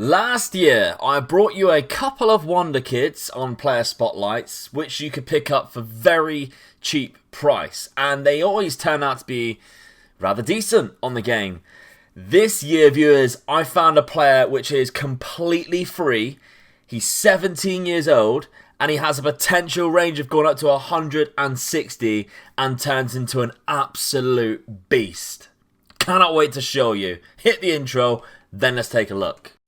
Last year, I brought you a couple of Wonderkids on player spotlights, which you could pick up for very cheap price, and they always turn out to be rather decent on the game. This year, viewers, I found a player which is completely free. He's 17 years old, and he has a potential range of going up to 160 and turns into an absolute beast. Cannot wait to show you. Hit the intro, then let's take a look.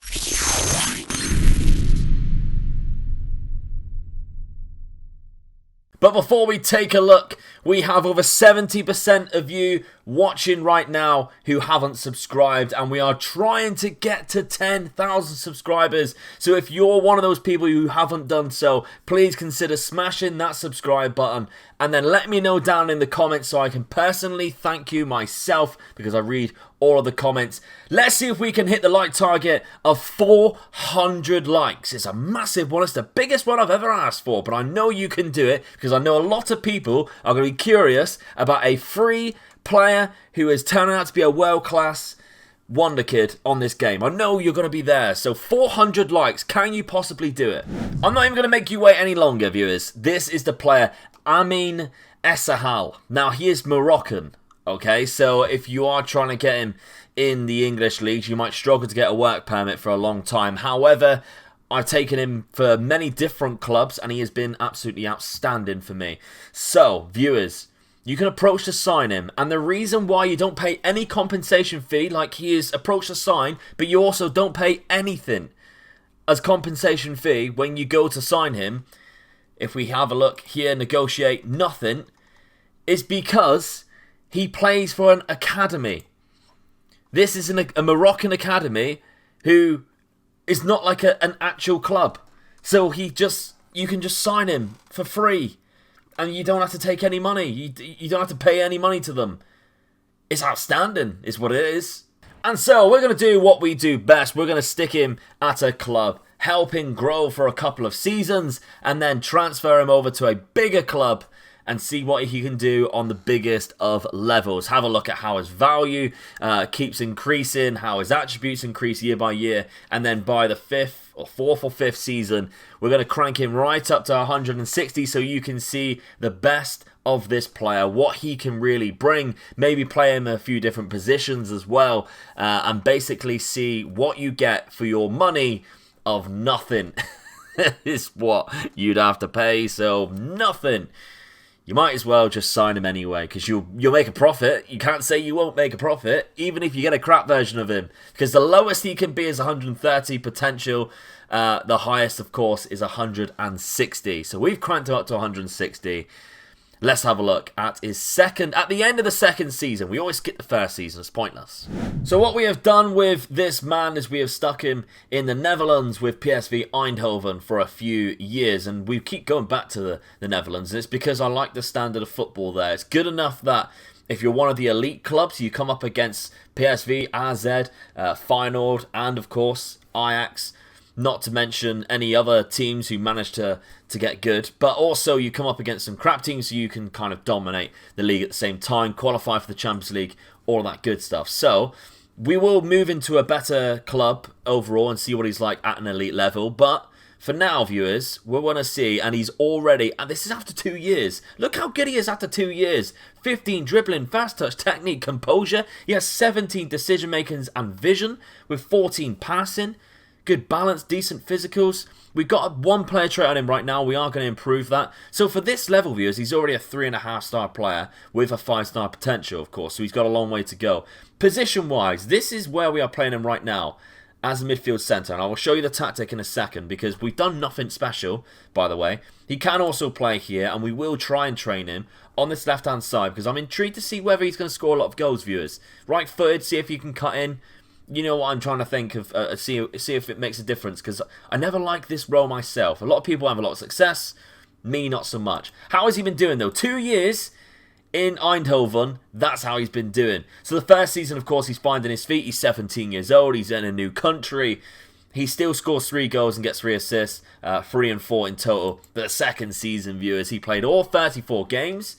But before we take a look, we have over 70% of you watching right now who haven't subscribed, and we are trying to get to 10,000 subscribers. So if you're one of those people who haven't done so, please consider smashing that subscribe button and then let me know down in the comments so I can personally thank you myself, because I read all of the comments. Let's see if we can hit the like target of 400 likes. It's a massive one. It's the biggest one I've ever asked for, but I know you can do it because I know a lot of people are going to be curious about a free player who is turning out to be a world-class Wonderkid on this game. I know you're going to be there. So 400 likes. Can you possibly do it? I'm not even going to make you wait any longer, viewers. This is the player Amin Essahal. Now, he is Moroccan. Okay, so if you are trying to get him in the English leagues, you might struggle to get a work permit for a long time. However, I've taken him for many different clubs, and he has been absolutely outstanding for me. So, viewers, you can approach to sign him, and the reason why you don't pay any compensation fee, like he is approached to sign, but you also don't pay anything as compensation fee when you go to sign him, if we have a look here, negotiate nothing, is because he plays for an academy. This is a Moroccan academy who is not like an actual club. So you can just sign him for free. And you don't have to take any money. You don't have to pay any money to them. It's outstanding, is what it is. And so we're going to do what we do best. We're going to stick him at a club, help him grow for a couple of seasons, and then transfer him over to a bigger club and see what he can do on the biggest of levels. Have a look at how his value keeps increasing, how his attributes increase year by year, and then by the fourth or fifth season, we're going to crank him right up to 160 so you can see the best of this player, what he can really bring, maybe play him a few different positions as well, and basically see what you get for your money of nothing. Is what you'd have to pay, so nothing. You might as well just sign him anyway, because you'll make a profit. You can't say you won't make a profit, even if you get a crap version of him. Because the lowest he can be is 130 potential. The highest, of course, is 160. So we've cranked him up to 160. Let's have a look at his second. At the end of the second season, we always skip the first season. It's pointless. So what we have done with this man is we have stuck him in the Netherlands with PSV Eindhoven for a few years. And we keep going back to the Netherlands. And it's because I like the standard of football there. It's good enough that if you're one of the elite clubs, you come up against PSV, AZ, Feyenoord, and of course Ajax. Not to mention any other teams who manage to get good. But also you come up against some crap teams so you can kind of dominate the league at the same time. Qualify for the Champions League. All that good stuff. So we will move into a better club overall and see what he's like at an elite level. But for now, viewers, we want to see. And he's already... And this is after 2 years. Look how good he is after 2 years. 15 dribbling, fast touch, technique, composure. He has 17 decision makings and vision with 14 passing. Good balance, decent physicals. We've got one player trait on him right now. We are going to improve that. So for this level, viewers, he's already a 3.5-star player with a 5-star potential, of course. So he's got a long way to go. Position-wise, this is where we are playing him right now as a midfield centre. And I will show you the tactic in a second because we've done nothing special, by the way. He can also play here, and we will try and train him on this left-hand side because I'm intrigued to see whether he's going to score a lot of goals, viewers. Right-footed, see if he can cut in. You know what I'm trying to think of, see if it makes a difference, because I never liked this role myself. A lot of people have a lot of success, me not so much. How has he been doing though? 2 years in Eindhoven, that's how he's been doing. So the first season, of course, he's finding his feet. He's 17 years old, he's in a new country. He still scores 3 goals and gets 3 assists, 3 and 4 in total. But the second season, viewers, he played all 34 games.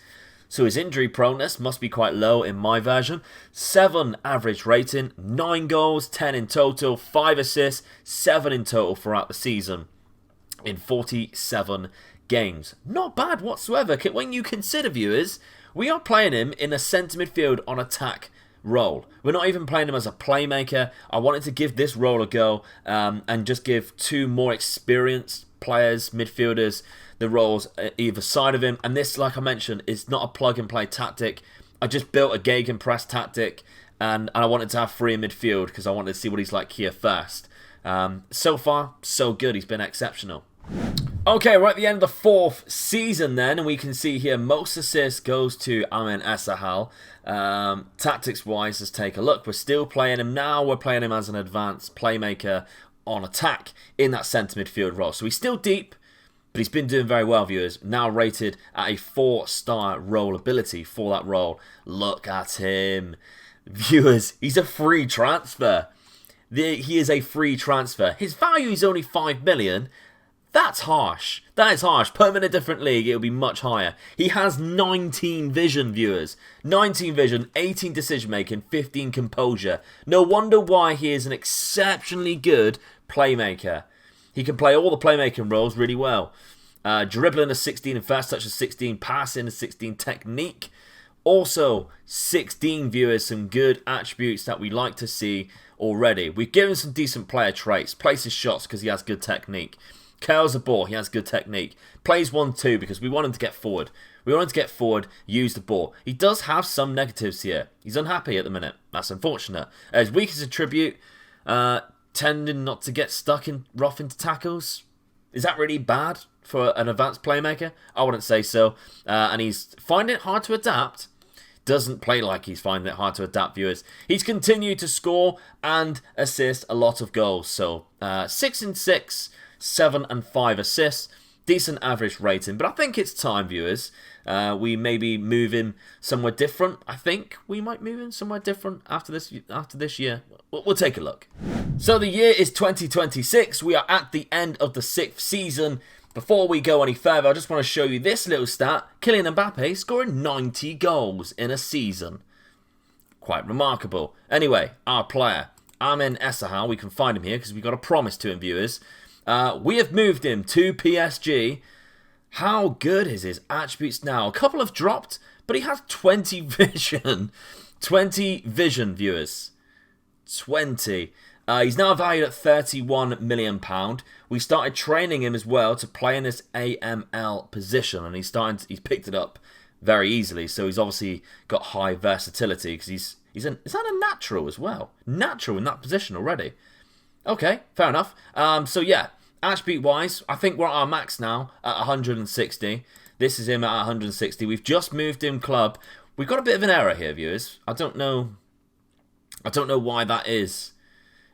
so his injury proneness must be quite low in my version. 7 average rating, 9 goals, 10 in total, 5 assists, 7 in total throughout the season in 47 games. Not bad whatsoever when you consider, viewers, we are playing him in a centre midfield on attack role. We're not even playing him as a playmaker. I wanted to give this role a go and just give 2 more experienced players, midfielders, the roles either side of him. And this, like I mentioned, is not a plug-and-play tactic. I just built a gegenpress tactic and I wanted to have 3 in midfield because I wanted to see what he's like here first. So far, so good. He's been exceptional. Okay, we're at the end of the 4th season then, and we can see here most assists goes to Amin Esahal. Tactics-wise, let's take a look. We're still playing him now. We're playing him as an advanced playmaker on attack in that centre midfield role. So he's still deep, but he's been doing very well, viewers. Now rated at a 4-star role ability for that role. Look at him. Viewers, he's a free transfer. He is a free transfer. His value is only 5 million. That's harsh. That is harsh. Put him in a different league, it'll be much higher. He has 19 vision, viewers. 19 vision, 18 decision making, 15 composure. No wonder why he is an exceptionally good playmaker. He can play all the playmaking roles really well. Dribbling a 16 and first touch a 16, passing a 16, technique. Also, 16 viewers, some good attributes that we like to see already. We've given some decent player traits. Places shots because he has good technique. Curls the ball, he has good technique. Plays 1-2 because we want him to get forward. We want him to get forward, use the ball. He does have some negatives here. He's unhappy at the minute. That's unfortunate. His weakest attribute, tending not to get stuck in rough into tackles. Is that really bad for an advanced playmaker? I wouldn't say so. And he's finding it hard to adapt. Doesn't play like he's finding it hard to adapt, viewers. He's continued to score and assist a lot of goals. So 6 and 6. 7 and 5 assists, decent average rating. But I think it's time, viewers. We maybe move him somewhere different. I think we might move him somewhere different after this year. We'll take a look. So the year is 2026. We are at the end of the 6th season. Before we go any further, I just want to show you this little stat. Kylian Mbappe scoring 90 goals in a season. Quite remarkable. Anyway, our player, Amin Esahal, we can find him here because we got a promise to him, viewers. We have moved him to PSG. How good is his attributes now? A couple have dropped, but he has 20 vision. 20 vision, viewers. 20. He's now valued at £31 million. We started training him as well to play in this AML position, and he's picked it up very easily. So he's obviously got high versatility because is that a natural as well? Natural in that position already. Okay, fair enough. So yeah, attribute-wise, I think we're at our max now at 160. This is him at 160. We've just moved him club. We've got a bit of an error here, viewers. I don't know why that is.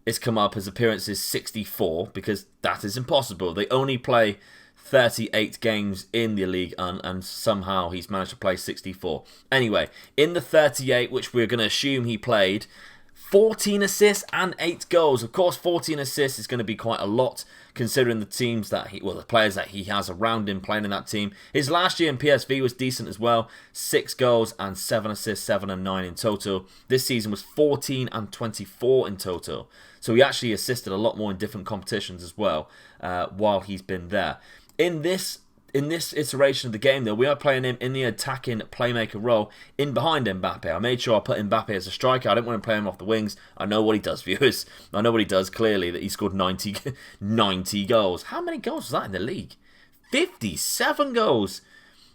It's come up as appearances 64 because that is impossible. They only play 38 games in the league and somehow he's managed to play 64. Anyway, in the 38, which we're going to assume he played, 14 assists and 8 goals. Of course, 14 assists is going to be quite a lot considering the the players that he has around him playing in that team. His last year in PSV was decent as well. 6 goals and 7 assists, 7 and 9 in total. This season was 14 and 24 in total. So he actually assisted a lot more in different competitions as well while he's been there. In this iteration of the game, though, we are playing him in the attacking playmaker role in behind Mbappe. I made sure I put Mbappe as a striker. I didn't want to play him off the wings. I know what he does, viewers. I know what he does, clearly, that he scored 90 goals. How many goals was that in the league? 57 goals.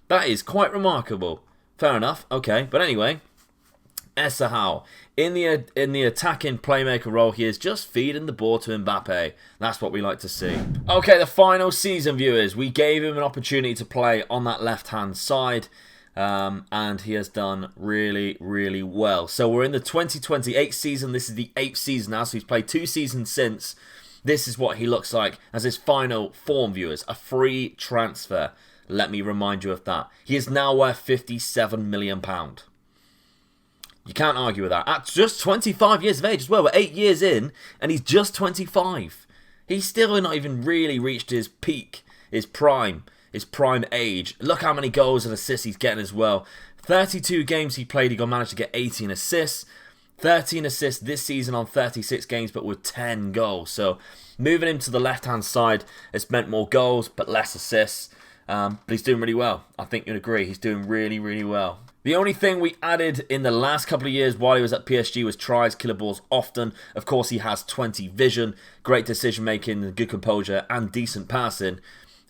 That is quite remarkable. Fair enough. Okay, but anyway, Esahal. In the attacking playmaker role, he is just feeding the ball to Mbappe. That's what we like to see. Okay, the final season, viewers. We gave him an opportunity to play on that left-hand side, and he has done really, really well. So we're in the 2028 season. This is the 8th season now, so he's played 2 seasons since. This is what he looks like as his final form, viewers. A free transfer. Let me remind you of that. He is now worth £57 million. You can't argue with that. At just 25 years of age as well. We're 8 years in, and he's just 25. He's still not even really reached his peak, his prime age. Look how many goals and assists he's getting as well. 32 games he played, he managed to get 18 assists. 13 assists this season on 36 games, but with 10 goals. So moving him to the left-hand side has meant more goals, but less assists. But he's doing really well. I think you'd agree. He's doing really, really well. The only thing we added in the last couple of years while he was at PSG was tries, killer balls often. Of course, he has 20 vision, great decision-making, good composure, and decent passing.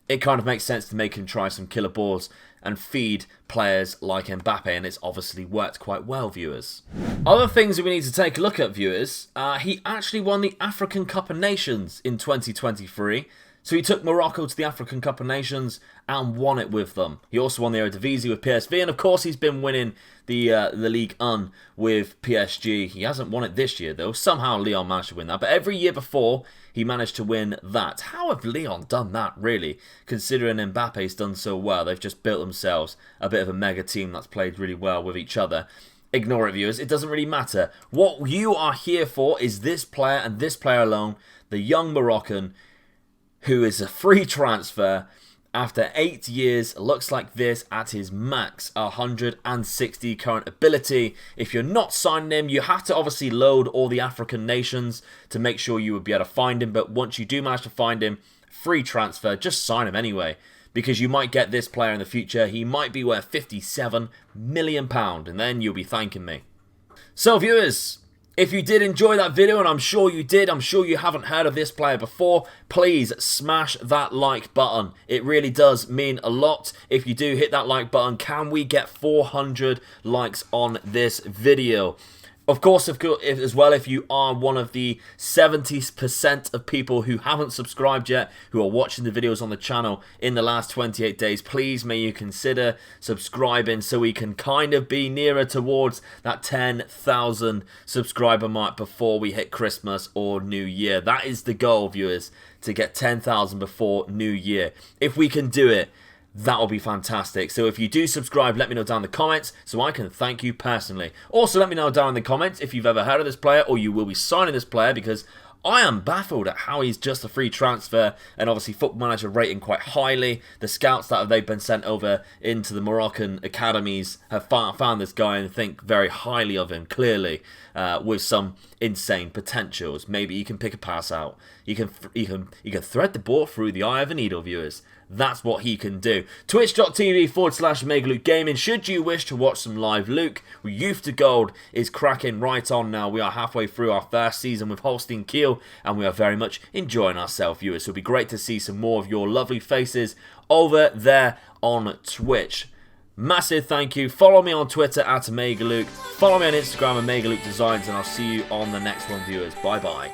It kind of makes sense to make him try some killer balls and feed players like Mbappe, and it's obviously worked quite well, viewers. Other things that we need to take a look at, viewers. He actually won the African Cup of Nations in 2023. So he took Morocco to the African Cup of Nations and won it with them. He also won the Eredivisie with PSV, and of course he's been winning the Ligue 1 with PSG. He hasn't won it this year though. Somehow Lyon managed to win that, but every year before he managed to win that. How have Lyon done that, really? Considering Mbappe's done so well, they've just built themselves a bit of a mega team that's played really well with each other. Ignore it, viewers. It doesn't really matter. What you are here for is this player and this player alone, the young Moroccan, who is a free transfer after 8 years, looks like this at his max, 160 current ability. If you're not signing him, you have to obviously load all the African nations to make sure you would be able to find him, but once you do manage to find him, free transfer, just sign him anyway, because you might get this player in the future. He might be worth £57 million, and then you'll be thanking me. So viewers, if you did enjoy that video, and I'm sure you did, I'm sure you haven't heard of this player before, please smash that like button. It really does mean a lot. If you do hit that like button, can we get 400 likes on this video? Of course, as well, if you are one of the 70% of people who haven't subscribed yet, who are watching the videos on the channel in the last 28 days, please may you consider subscribing so we can kind of be nearer towards that 10,000 subscriber mark before we hit Christmas or New Year. That is the goal, viewers, to get 10,000 before New Year. If we can do it, that will be fantastic. So if you do subscribe, let me know down in the comments so I can thank you personally. Also, let me know down in the comments if you've ever heard of this player or you will be signing this player, because I am baffled at how he's just a free transfer, and obviously Football Manager rating quite highly. The scouts that they've been sent over into the Moroccan academies have found this guy and think very highly of him, clearly, with some insane potentials. Maybe he can pick a pass out. He can thread the ball through the eye of a needle, viewers. That's what he can do. Twitch.tv/MegaLuke Gaming. Should you wish to watch some live Luke, Youth to Gold is cracking right on now. We are halfway through our first season with Holstein Kiel, and we are very much enjoying ourselves, viewers. So it'll be great to see some more of your lovely faces over there on Twitch. Massive thank you. Follow me on Twitter at MegaLuke. Follow me on Instagram at MegaLuke Designs, and I'll see you on the next one, viewers. Bye bye.